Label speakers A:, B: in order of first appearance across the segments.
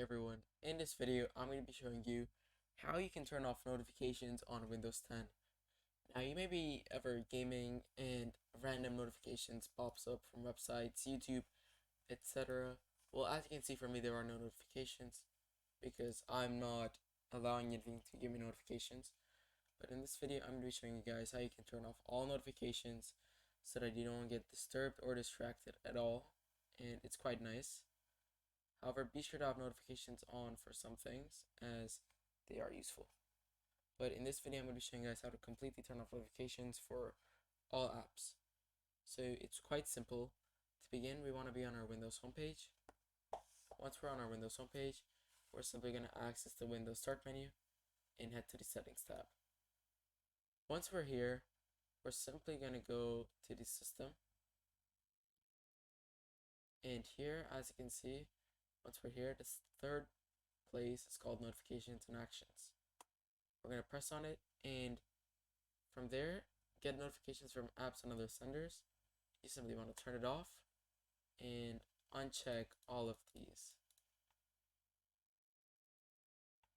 A: Everyone, in this video I'm going to be showing you how you can turn off notifications on Windows 10. Now you may be ever gaming and random notifications pops up from websites, YouTube, etc. Well, as you can see, for me there are no notifications because I'm not allowing anything to give me notifications. But in this video I'm going to be showing you guys how you can turn off all notifications so that you don't get disturbed or distracted at all, and it's quite nice. However, be sure to have notifications on for some things as they are useful. But in this video, I'm going to be showing you guys how to completely turn off notifications for all apps. So it's quite simple. To begin, we want to be on our Windows homepage. Once we're on our Windows homepage, we're simply going to access the Windows Start menu and head to the Settings tab. Once we're here, we're simply going to go to the System. And here, as you can see, once we're here, this third place is called Notifications and Actions. We're going to press on it, and from there, get notifications from apps and other senders. You simply want to turn it off and uncheck all of these.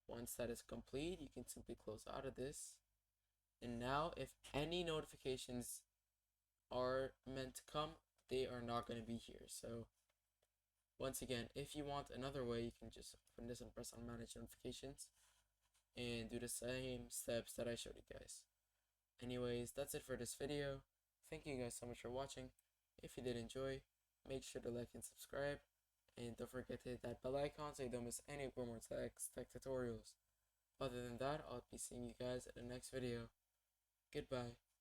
A: Once that is complete, you can simply close out of this. And now, if any notifications are meant to come, they are not going to be here. So once again, if you want another way, you can just open this and press on Manage Notifications and do the same steps that I showed you guys. Anyways, that's it for this video. Thank you guys so much for watching. If you did enjoy, make sure to like and subscribe. And don't forget to hit that bell icon so you don't miss any Growmore Tech tutorials. Other than that, I'll be seeing you guys in the next video. Goodbye.